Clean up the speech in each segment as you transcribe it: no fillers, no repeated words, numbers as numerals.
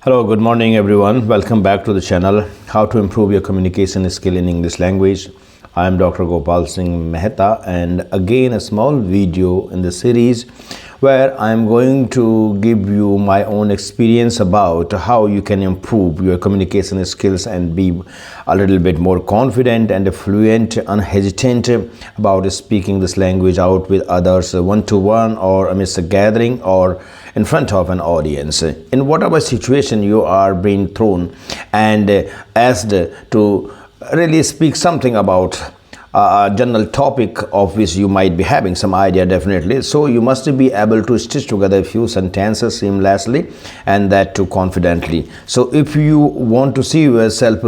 Hello, good morning everyone. Welcome back to the channel How to Improve Your Communication Skill in English Language. I am Dr. Gopal Singh Mehta, and again a small video in the series where I am going to give you my own experience about how you can improve your communication skills and be a little bit more confident and fluent, unhesitant about speaking this language out with others one-to-one or amidst a gathering or in front of an audience. In whatever situation you are being thrown and asked to really speak something about a general topic of which you might be having some idea, definitely. So you must be able to stitch together a few sentences seamlessly, and that too confidently. So if you want to see yourself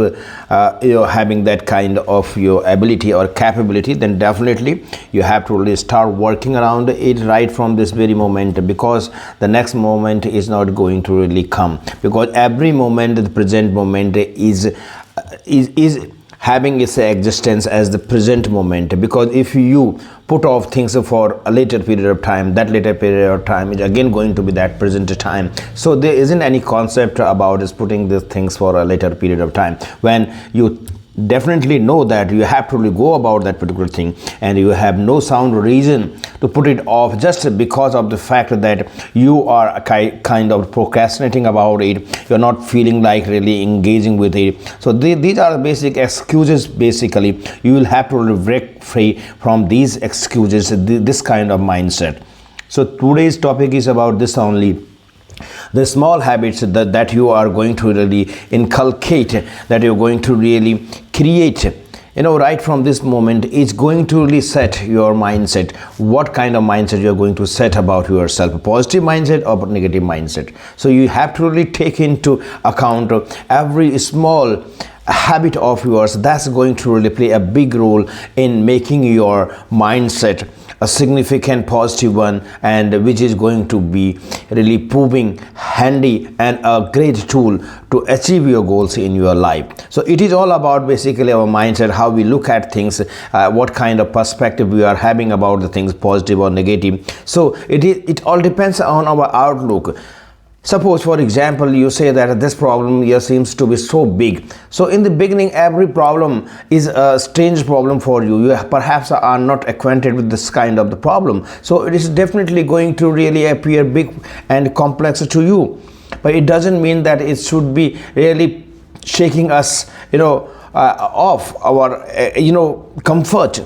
having that kind of your ability or capability, then definitely you have to really start working around it right from this very moment, because the next moment is not going to really come, because every moment, the present moment is having its existence as the present moment. Because if you put off things for a later period of time, that later period of time is again going to be that present time. So there isn't any concept about is putting these things for a later period of time, when you definitely know that you have to really go about that particular thing, and you have no sound reason to put it off just because of the fact that you are kind of procrastinating about it. You're not feeling like really engaging with it. So these are the basic excuses. Basically, you will have to break free from these excuses, this kind of mindset. So today's topic is about this only: the small habits that you are going to really inculcate, that you're going to really create, right from this moment, is going to really set your mindset. What kind of mindset you're going to set about yourself, a positive mindset or negative mindset. So you have to really take into account every small habit of yours that's going to really play a big role in making your mindset a significant positive one, and which is going to be really proving handy and a great tool to achieve your goals in your life. So it is all about basically our mindset, how we look at things, what kind of perspective we are having about the things, positive or negative. So it all depends on our outlook. Suppose, for example, you say that this problem here seems to be so big. So in the beginning, every problem is a strange problem for you. You perhaps are not acquainted with this kind of the problem. So it is definitely going to really appear big and complex to you. But it doesn't mean that it should be really shaking us, off our, comfort.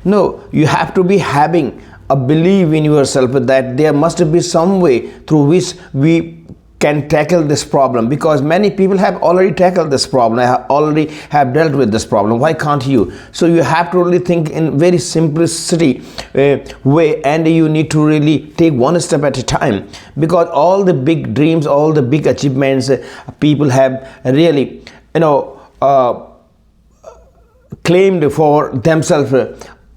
No, you have to be having a belief in yourself that there must be some way through which we can tackle this problem, because many people have already tackled this problem, already have dealt with this problem. Why can't you? So you have to really think in very simplicity way, and you need to really take one step at a time, because all the big dreams, all the big achievements people have really claimed for themselves,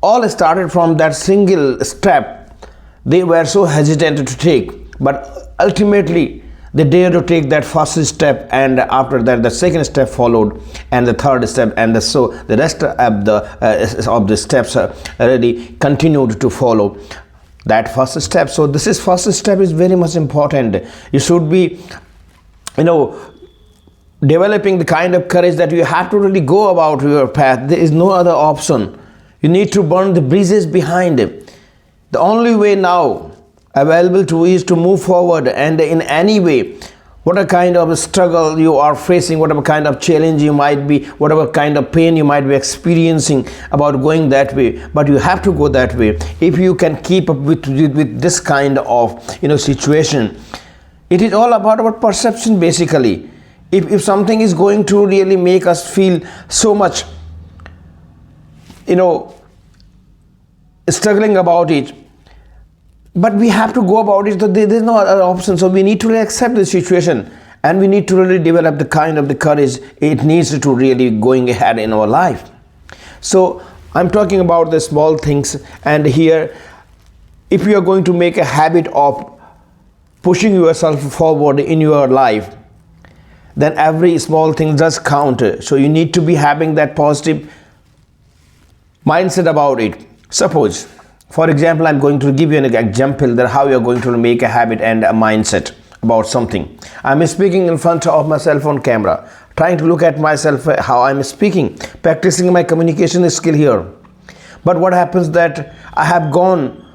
all started from that single step they were so hesitant to take, but ultimately they dared to take that first step, and after that the second step followed, and the third step, and so the rest of the steps already continued to follow that first step. So first step is very much important. You should be developing the kind of courage that you have to really go about your path. There is no other option. You need to burn the bridges behind it. The only way now available to you is to move forward, and in any way, whatever kind of struggle you are facing, whatever kind of challenge you might be, whatever kind of pain you might be experiencing about going that way, but you have to go that way. If you can keep up with this kind of situation, it is all about our perception basically. If something is going to really make us feel so much struggling about it, but we have to go about it, so there's no other option. So we need to really accept the situation, and we need to really develop the kind of the courage it needs to really going ahead in our life. So I'm talking about the small things, and here, if you are going to make a habit of pushing yourself forward in your life, then every small thing does count. So you need to be having that positive mindset about it. Suppose, for example, I'm going to give you an example that how you're going to make a habit and a mindset about something. I'm speaking in front of myself on camera, trying to look at myself how I'm speaking, practicing my communication skill here. But what happens that I have gone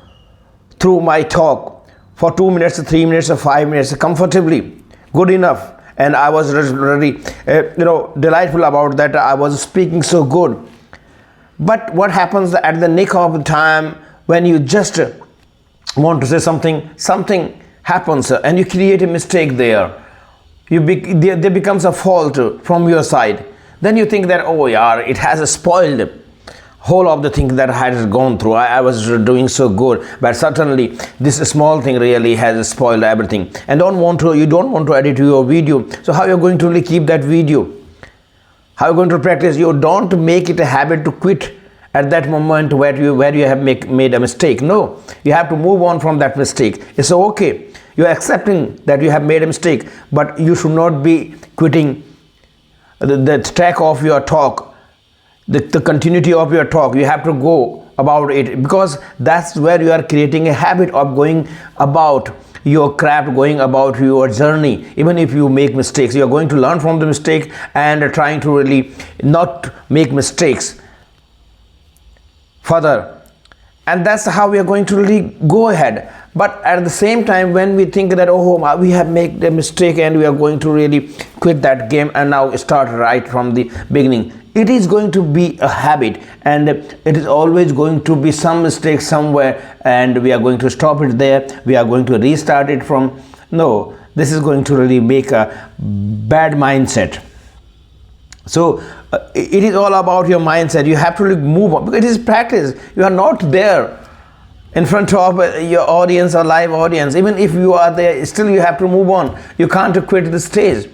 through my talk for 2 minutes, 3 minutes, or 5 minutes comfortably, good enough, and I was really delightful about that. I was speaking so good. But what happens at the nick of the time when you just want to say something happens and you create a mistake there. There becomes a fault from your side. Then you think that, oh yeah, it has spoiled whole of the thing that I had gone through. I was doing so good, but certainly this small thing really has spoiled everything. And you don't want to edit your video. So how you're going to really keep that video? How are you going to practice? You don't make it a habit to quit at that moment where you have made a mistake. No, you have to move on from that mistake. It's okay. You're accepting that you have made a mistake, but you should not be quitting the track of your talk, the continuity of your talk. You have to go about it, because that's where you are creating a habit of going about your craft, going about your journey. Even if you make mistakes, you are going to learn from the mistake and trying to really not make mistakes further. And that's how we are going to really go ahead. But at the same time, when we think that, oh, we have made a mistake and we are going to really quit that game and now start right from the beginning, it is going to be a habit, and it is always going to be some mistake somewhere, and we are going to stop it there. We are going to restart it from. No, this is going to really make a bad mindset. So it is all about your mindset. You have to really move on, because it is practice. You are not there in front of your audience or live audience. Even if you are there, still you have to move on. You can't quit the stage.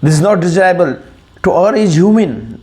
This is not desirable. To err is human.